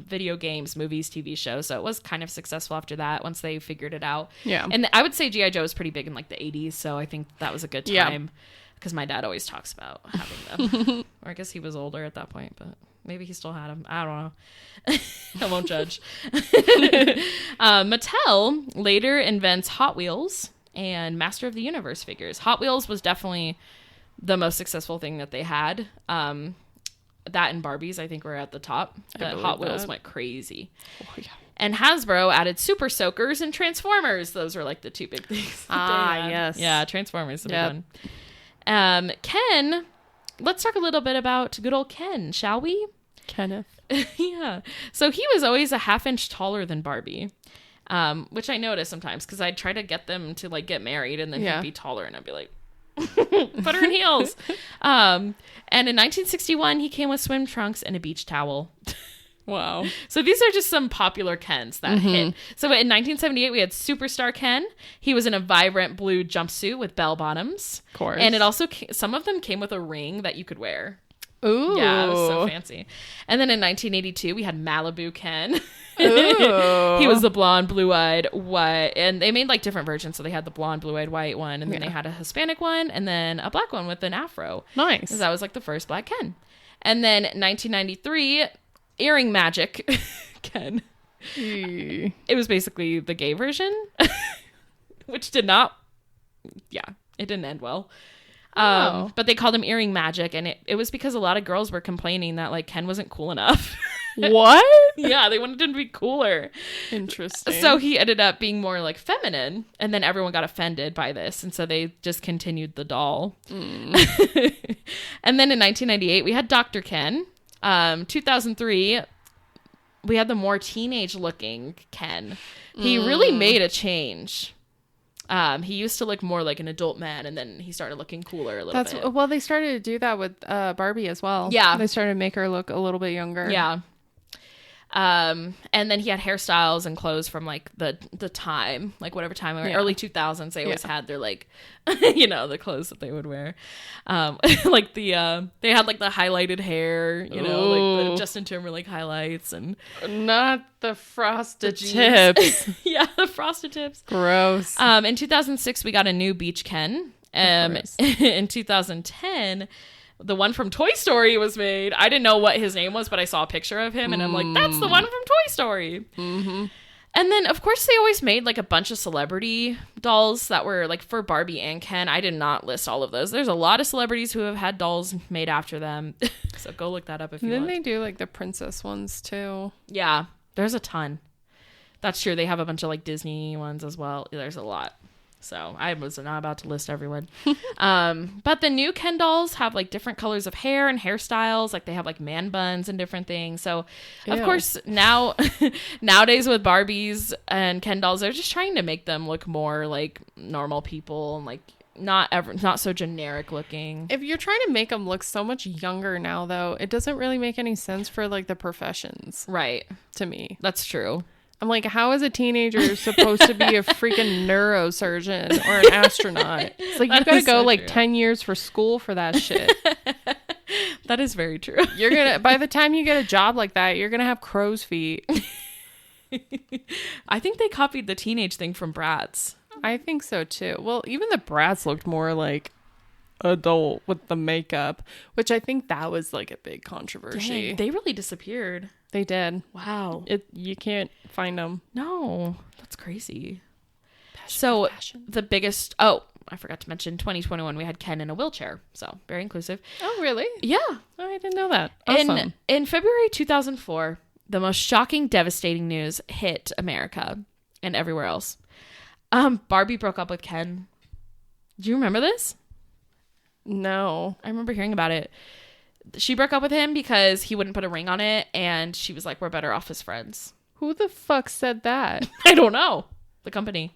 video games, movies, TV shows. So it was kind of successful after that once they figured it out. Yeah. And I would say G.I. Joe was pretty big in like the 80s. So I think that was a good time because my dad always talks about having them. Or I guess he was older at that point, but maybe he still had them. I don't know. I won't judge. Mattel later invents Hot Wheels and Master of the Universe figures. Hot Wheels was definitely the most successful thing that they had. That and Barbies, I think, were at the top. But Hot Wheels went crazy. Oh, yeah. And Hasbro added Super Soakers and Transformers. Those were like the two big things. Yes. Yeah, Transformers. Yep. Ken, let's talk a little bit about good old Ken, shall we? Kenneth. Yeah. So he was always a half-inch taller than Barbie, which I notice sometimes because I'd try to get them to like get married and then he'd be taller and I'd be like, put her in heels. And in 1961, he came with swim trunks and a beach towel. Wow. So these are just some popular Kens that hit. So in 1978, we had Superstar Ken. He was in a vibrant blue jumpsuit with bell bottoms. Of course. And it also, some of them came with a ring that you could wear. Ooh. Yeah, it was so fancy. And then in 1982, we had Malibu Ken. Ooh. He was the blonde, blue-eyed, white. And they made like different versions. So they had the blonde, blue-eyed, white one. And then they had a Hispanic one. And then a black one with an afro. Nice. Because that was like the first black Ken. And then 1993, Earring Magic Ken. It was basically the gay version. Which did not... Yeah, it didn't end well. But they called him Earring Magic, and it was because a lot of girls were complaining that like Ken wasn't cool enough. What? Yeah, they wanted him to be cooler. Interesting. So he ended up being more like feminine, and then everyone got offended by this, and so they just continued the doll. And then in 1998, we had Dr. Ken. 2003, we had the more teenage-looking Ken. He really made a change. He used to look more like an adult man, and then he started looking cooler a little bit. Well, they started to do that with Barbie as well. Yeah. They started to make her look a little bit younger. Yeah. And then he had hairstyles and clothes from like the time, like whatever time, early 2000s. They always had their like, the clothes that they would wear. Like they had like the highlighted hair, like the Justin Timberlake highlights and not the frosted tips. Yeah, the frosted tips. Gross. In 2006, we got a new Beach Ken. In 2010, the one from Toy Story was made. I didn't know what his name was, but I saw a picture of him, and I'm like, that's the one from Toy Story. Mm-hmm. And then, of course, they always made, like, a bunch of celebrity dolls that were, like, for Barbie and Ken. I did not list all of those. There's a lot of celebrities who have had dolls made after them. So go look that up if you want. Then they do, like, the princess ones, too. Yeah, there's a ton. That's true. They have a bunch of, like, Disney ones as well. There's a lot. So I was not about to list everyone. But the new Ken dolls have like different colors of hair and hairstyles. Like they have like man buns and different things. So of course nowadays with Barbies and Ken dolls, they're just trying to make them look more like normal people and like not so generic looking. If you're trying to make them look so much younger now, though, it doesn't really make any sense for like the professions. Right. To me. That's true. I'm like, how is a teenager supposed to be a freaking neurosurgeon or an astronaut? It's like, you gotta go like 10 years for school for that shit. That is very true. By the time you get a job like that, you're gonna have crow's feet. I think they copied the teenage thing from Bratz. I think so too. Well, even the brats looked more like adult with the makeup, which I think that was like a big controversy. Dang, they really disappeared. They did. Wow. You can't find them. No, that's crazy. Passion. The biggest, oh, I forgot to mention 2021, we had Ken in a wheelchair. So very inclusive. Oh, really? Yeah. Oh, I didn't know that. Awesome. In February 2004, the most shocking, devastating news hit America and everywhere else. Barbie broke up with Ken. Do you remember this? No. I remember hearing about it. She broke up with him because he wouldn't put a ring on it, and she was like, we're better off as friends. Who the fuck said that? I don't know. The company.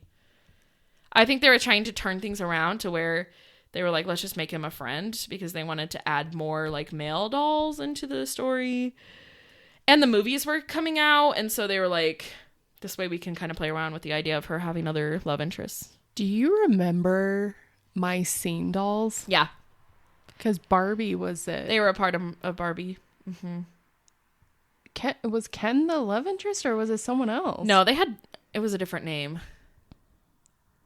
I think they were trying to turn things around to where they were like, let's just make him a friend, because they wanted to add more like male dolls into the story. And the movies were coming out, and so they were like, this way we can kind of play around with the idea of her having other love interests. Do you remember My Scene Dolls? Yeah. Because Barbie was it. They were a part of Barbie. Mm-hmm. Was Ken the love interest, or was it someone else? No, it was a different name.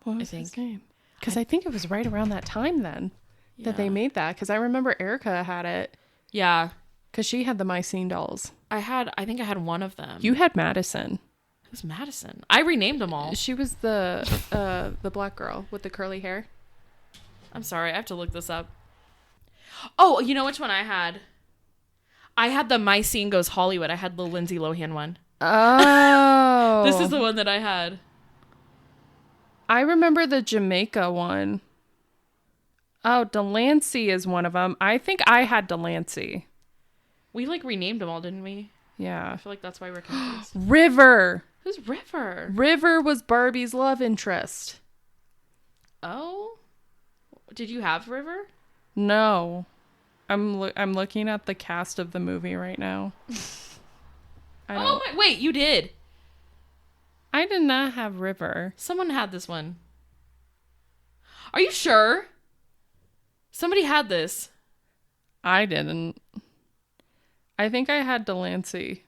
What was his name? Because I think it was right around that time then that they made that. Because I remember Erica had it. Yeah. Because she had the My Scene Dolls. I think I had one of them. You had Madison. It was Madison. I renamed them all. She was the black girl with the curly hair. I'm sorry, I have to look this up. Oh, you know which one I had? I had the My Scene Goes Hollywood. I had the Lindsay Lohan one. Oh. This is the one that I had. I remember the Jamaica one. Oh, Delancey is one of them. I think I had Delancey. We like renamed them all, didn't we? Yeah. I feel like that's why we're confused. River. Who's River? River was Barbie's love interest. Oh? Did you have River? No. I'm looking at the cast of the movie right now. Wait, you did. I did not have River. Someone had this one. Are you sure? Somebody had this. I didn't. I think I had Delancey.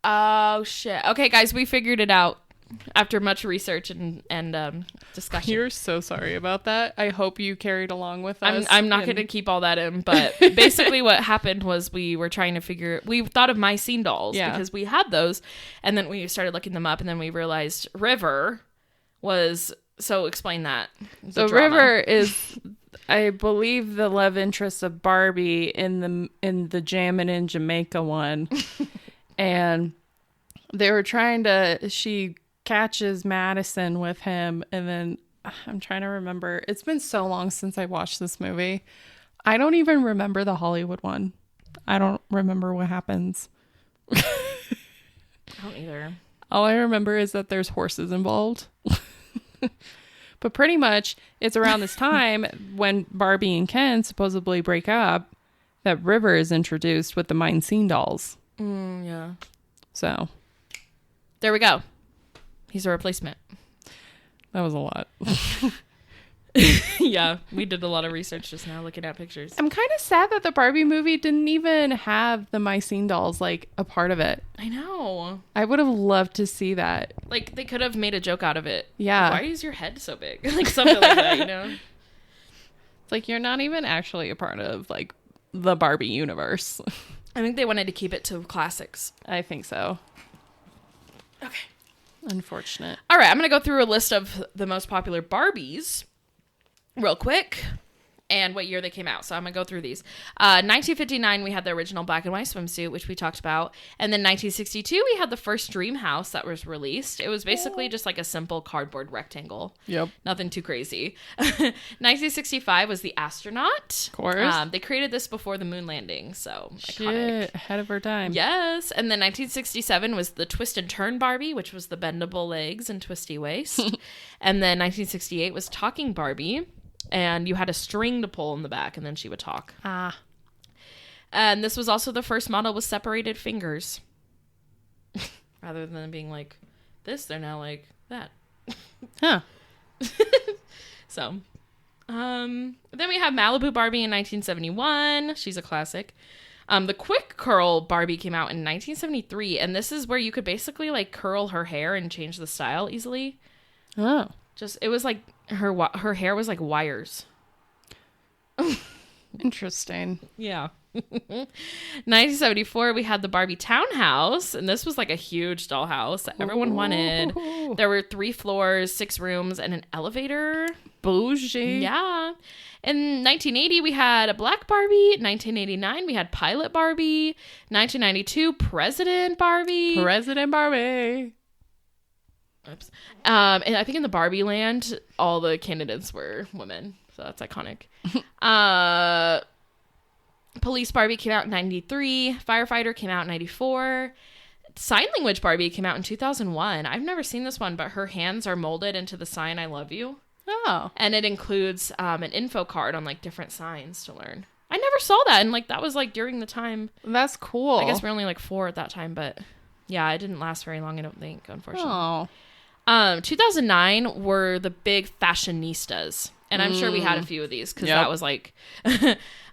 Oh, shit. Okay, guys, we figured it out after much research and discussion. You're so sorry about that. I hope you carried along with us. I'm not going to keep all that in, but basically what happened was we were trying to we thought of My Scene Dolls because we had those, and then we started looking them up, and then we realized River was, so explain that. So River is, I believe, the love interest of Barbie in the Jammin' in Jamaica one. And they were she catches Madison with him, and then I'm trying to remember. It's been so long since I watched this movie. I don't even remember the Hollywood one. I don't remember what happens. I don't either. All I remember is that there's horses involved. But pretty much it's around this time when Barbie and Ken supposedly break up that River is introduced with the My Scene Dolls. Yeah. So there we go. He's a replacement. That was a lot. Yeah, we did a lot of research just now looking at pictures. I'm kind of sad that the Barbie movie didn't even have the My Scene Dolls like a part of it. I know. I would have loved to see that. Like, they could have made a joke out of it. Yeah. Like, why is your head so big? Like, something like that, you know? It's like, you're not even actually a part of like the Barbie universe. I think they wanted to keep it to classics. I think so. Okay. Unfortunate. All right, I'm going to go through a list of the most popular Barbies real quick and what year they came out. So I'm going to go through these. 1959, we had the original black and white swimsuit, which we talked about. And then 1962, we had the first Dream House that was released. It was basically just like a simple cardboard rectangle. Yep. Nothing too crazy. 1965 was the astronaut. Of course. They created this before the moon landing, so shit, iconic. ahead of her time. Yes. And then 1967 was the twist and turn Barbie, which was the bendable legs and twisty waist. And then 1968 was talking Barbie. And you had a string to pull in the back, and then she would talk. Ah. And this was also the first model with separated fingers. Rather than being like this, they're now like that. Huh. So, then we have Malibu Barbie in 1971. She's a classic. The Quick Curl Barbie came out in 1973, and this is where you could basically like curl her hair and change the style easily. Oh. Just, it was like her hair was like wires. Interesting. Yeah. 1974, we had the Barbie townhouse, and this was like a huge dollhouse that everyone wanted. There were 3 floors, 6 rooms, and an elevator. Bougie. Yeah. In 1980, we had a black Barbie. 1989, we had Pilot Barbie. 1992, President Barbie. President Barbie. Oops. And I think in the Barbie land, all the candidates were women. So that's iconic. Police Barbie came out in 93. Firefighter came out in 94. Sign Language Barbie came out in 2001. I've never seen this one, but her hands are molded into the sign I love you. Oh. And it includes an info card on like different signs to learn. I never saw that. And like that was like during the time. That's cool. I guess we're only like 4 at that time, but yeah, it didn't last very long, I don't think, unfortunately. Oh. 2009 were the big fashionistas. And I'm sure we had a few of these because that was like,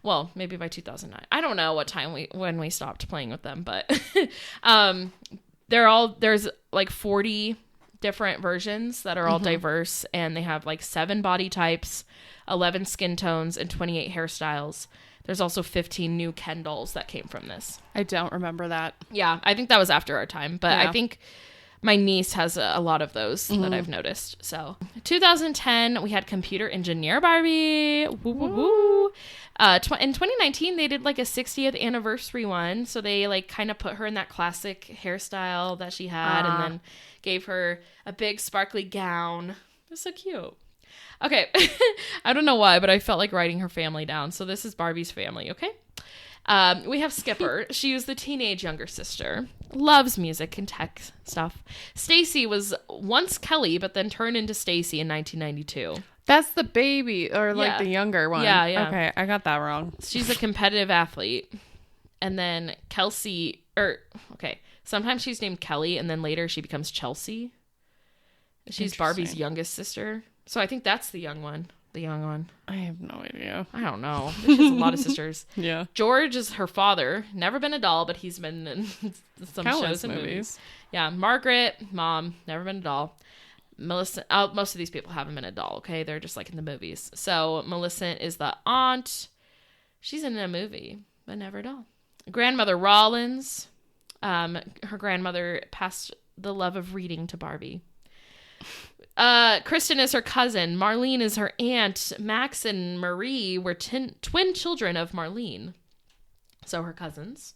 well, maybe by 2009. I don't know what time when we stopped playing with them, but there's like 40 different versions that are all diverse, and they have like 7 body types, 11 skin tones, and 28 hairstyles. There's also 15 new Ken dolls that came from this. I don't remember that. Yeah, I think that was after our time, but I think my niece has a lot of those that I've noticed. So 2010, we had Computer Engineer Barbie. Woo, woo, woo. In 2019, they did like a 60th anniversary one. So they like kind of put her in that classic hairstyle that she had and then gave her a big sparkly gown. It was so cute. Okay. I don't know why, but I felt like writing her family down. So this is Barbie's family, okay? We have Skipper. She was the teenage younger sister. Loves music and tech stuff. Stacy was once Kelly, but then turned into Stacy in 1992. That's the baby, or like the younger one. Yeah, yeah. Okay, I got that wrong. She's a competitive athlete. And then sometimes she's named Kelly, and then later she becomes Chelsea. She's Barbie's youngest sister. So I think that's the young one. The young one. I have no idea. I don't know. She has a lot of sisters. Yeah. George is her father. Never been a doll, but he's been in some Countless shows and movies. Yeah. Margaret, mom, never been a doll. Millicent, most of these people haven't been a doll, okay? They're just like in the movies. So Millicent is the aunt. She's in a movie, but never a doll. Grandmother Rollins. Her grandmother passed the love of reading to Barbie. Kristen is her cousin. Marlene is her aunt. Max and Marie were twin children of Marlene. So her cousins.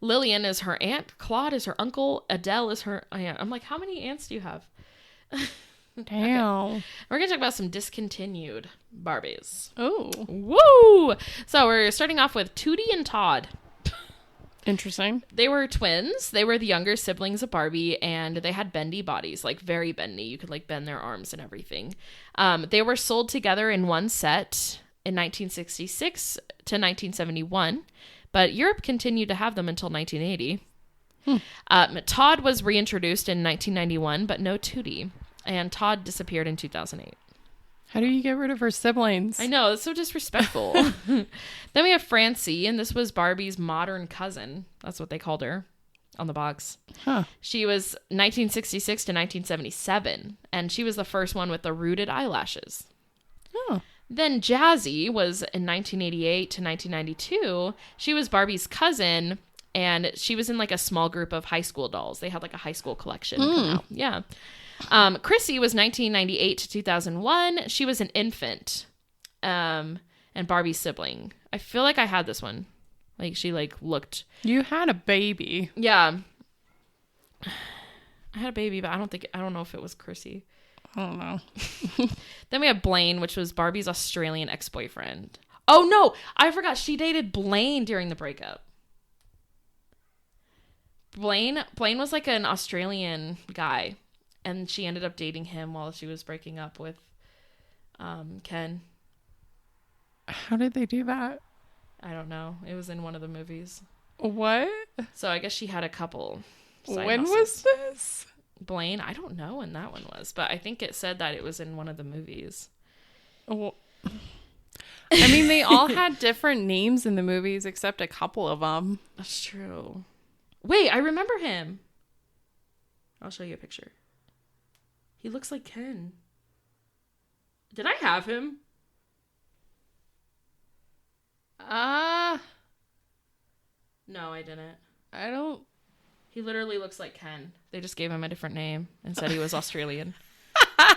Lillian is her aunt. Claude is her uncle. Adele is her aunt. I'm like, how many aunts do you have? Damn. Okay. We're going to talk about some discontinued Barbies. Oh. Woo! So we're starting off with Tootie and Todd. Interesting. They were twins. They were the younger siblings of Barbie, and they had bendy bodies, like very bendy. You could like bend their arms and everything. They were sold together in one set in 1966 to 1971, but Europe continued to have them until 1980. Todd was reintroduced in 1991, but no Tootie, and Todd disappeared in 2008. How do you get rid of her siblings? I know, it's so disrespectful. Then we have Francie, and this was Barbie's modern cousin. That's what they called her on the box. Huh. She was 1966 to 1977, and she was the first one with the rooted eyelashes. Oh. Then Jazzy was in 1988 to 1992. She was Barbie's cousin, and she was in like a small group of high school dolls. They had like a high school collection come out. Yeah. Chrissy was 1998 to 2001. She was an infant, and Barbie's sibling. I feel like I had this one. Like she like looked. You had a baby. Yeah. I had a baby, but I don't know if it was Chrissy. I don't know. Then we have Blaine, which was Barbie's Australian ex-boyfriend. Oh no, I forgot. She dated Blaine during the breakup. Blaine was like an Australian guy. And she ended up dating him while she was breaking up with Ken. How did they do that? I don't know. It was in one of the movies. What? So I guess she had a couple. When was this? Blaine? I don't know when that one was, but I think it said that it was in one of the movies. Well, I mean, they all had different names in the movies except a couple of them. That's true. Wait, I remember him. I'll show you a picture. He looks like Ken. Did I have him? No, I didn't. I don't. He literally looks like Ken. They just gave him a different name and said he was Australian. I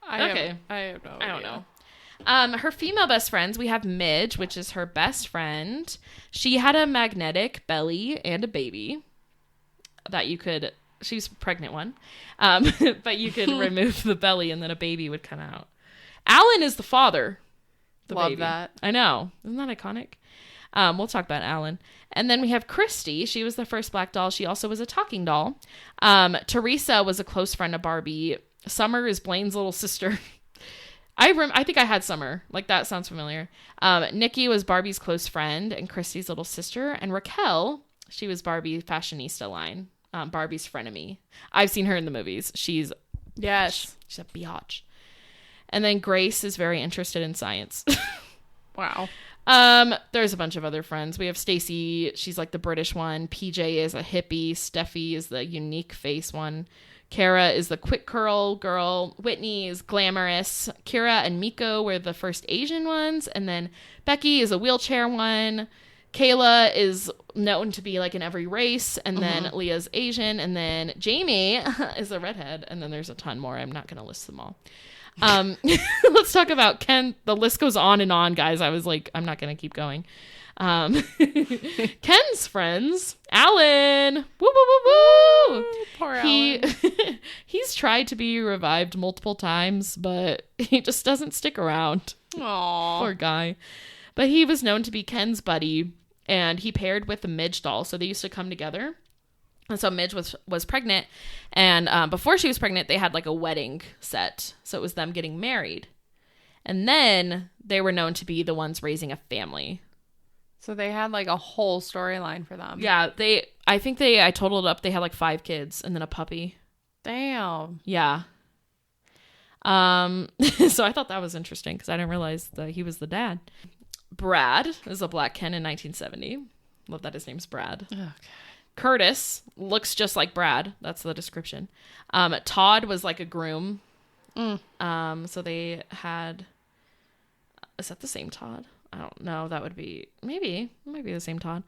have no idea. I don't know. Her female best friends, we have Midge, which is her best friend. She had a magnetic belly and a baby that you could, she's a pregnant one, but you could remove the belly and then a baby would come out. Alan is the father. Love baby. that. I know. Isn't that iconic? We'll talk about Alan. And then we have Christy. She was the first black doll. She also was a talking doll. Teresa was a close friend of Barbie. Summer is Blaine's little sister. I think I had Summer. Like, that sounds familiar. Nikki was Barbie's close friend and Christy's little sister. And Raquel, she was Barbie fashionista line. Barbie's frenemy. I've seen her in the movies. She's a biatch. And then Grace is very interested in science. Wow. There's a bunch of other friends. We have Stacy. She's like the British one. PJ is a hippie. Steffi is the unique face one. Kara is the quick curl girl. Whitney is glamorous. Kira and Miko were the first Asian ones. And then Becky is a wheelchair one. Kayla is known to be like in every race. And then Leah's Asian. And then Jamie is a redhead. And then there's a ton more. I'm not going to list them all. Let's talk about Ken. The list goes on and on, guys. I was like, I'm not going to keep going. Ken's friends, Alan. Woo, woo, woo, woo. Poor Alan. He's tried to be revived multiple times, but he just doesn't stick around. Aww. Poor guy. But he was known to be Ken's buddy, and he paired with the Midge doll, so they used to come together. And so Midge was pregnant, and before she was pregnant, they had like a wedding set. So it was them getting married. And then they were known to be the ones raising a family. So they had like a whole storyline for them. Yeah, I totaled up, they had like 5 kids and then a puppy. Damn. Yeah. So I thought that was interesting because I didn't realize that he was the dad. Brad is a black Ken in 1970. Love that his name's Brad. Okay. Curtis looks just like Brad. That's the description. Todd was like a groom. So they had... Is that the same Todd? I don't know. That would be... Maybe. It might be the same Todd.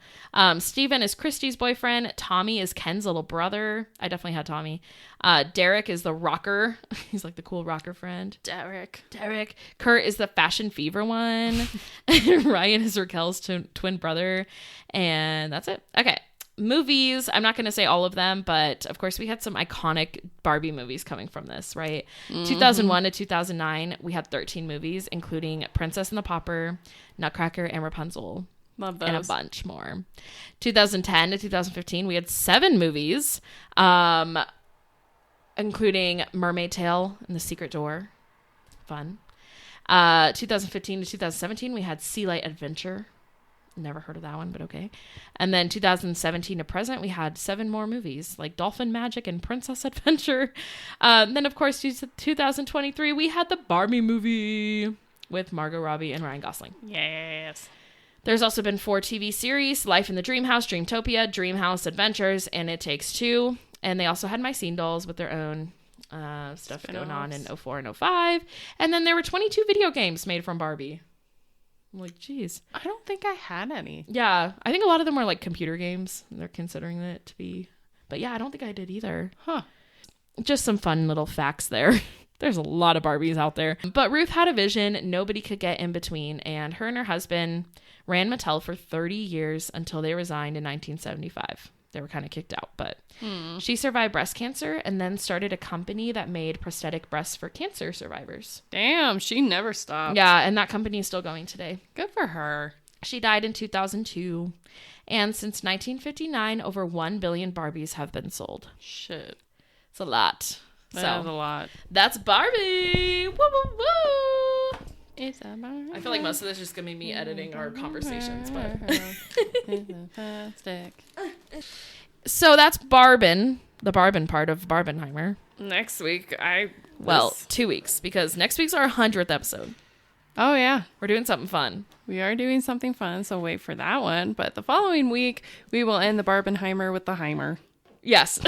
Steven is Christy's boyfriend. Tommy is Ken's little brother. I definitely had Tommy. Derek is the rocker. He's like the cool rocker friend. Derek. Kurt is the fashion fever one. Ryan is Raquel's twin brother. And that's it. Okay. Movies, I'm not going to say all of them, but of course we had some iconic Barbie movies coming from this, right? 2001 to 2009, we had 13 movies, including Princess and the Pauper, Nutcracker, and Rapunzel. Love those. And a bunch more. 2010 to 2015, we had 7 movies, including Mermaid Tale and The Secret Door. Fun. 2015 to 2017, we had Sea Light Adventure. Never heard of that one, but okay. And then 2017 to present, we had 7 more movies like Dolphin Magic and Princess Adventure. Then, of course, 2023, we had the Barbie movie with Margot Robbie and Ryan Gosling. Yes. There's also been 4 TV series, Life in the Dream House, Dreamtopia, Dreamhouse Adventures, and It Takes Two. And they also had My Scene Dolls with their own stuff going on in 04 and 05. And then there were 22 video games made from Barbie. I'm like, geez. I don't think I had any. Yeah. I think a lot of them were like computer games. They're considering it to be. But yeah, I don't think I did either. Huh. Just some fun little facts there. There's a lot of Barbies out there. But Ruth had a vision nobody could get in between. And her husband ran Mattel for 30 years until they resigned in 1975. They were kind of kicked out, but she survived breast cancer and then started a company that made prosthetic breasts for cancer survivors. Damn, she never stopped. Yeah, and that company is still going today. Good for her. She died in 2002, and since 1959, over 1 billion Barbies have been sold. Shit. It's a lot. That is a lot. That's Barbie! Woo, woo, woo! It's a Barbie. I feel like most of this is just going to be me editing our conversations, but... So that's Barbin, the Barbin part of Barbenheimer. Next week, 2 weeks, because next week's our 100th episode. Oh, yeah. We're doing something fun. We are doing something fun, so wait for that one. But the following week, we will end the Barbenheimer with the Heimer. Yes.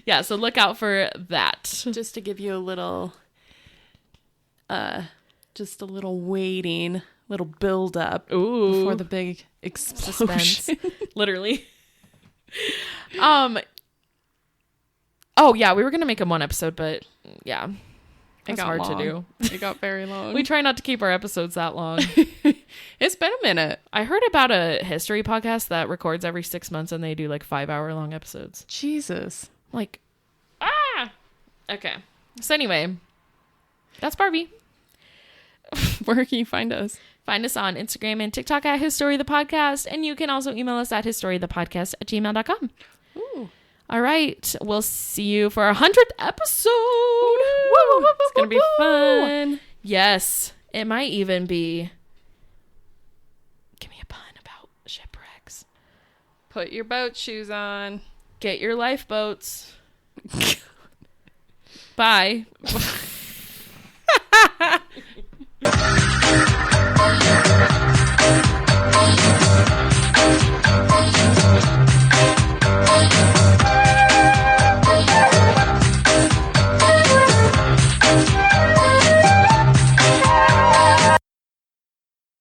Yeah, so look out for that. Just to give you a little, just a little waiting, little build up before the big explosion. Suspense. Literally. Oh yeah, we were gonna make them one episode, but yeah, it's hard to do. It got very long. We try not to keep our episodes that long. It's been a minute. I heard about a history podcast that records every 6 months, and they do like 5-hour long episodes. Jesus. Like, okay. So anyway, that's Barbie. Where can you find us? Find us on Instagram and TikTok at His Story the Podcast, and you can also email us at hisstorythepodcast@gmail.com. Ooh. All right, we'll see you for our 100th episode. It's gonna be fun. Yes, it might even be. Give me a pun about shipwrecks. Put your boat shoes on. Get your lifeboats. Bye.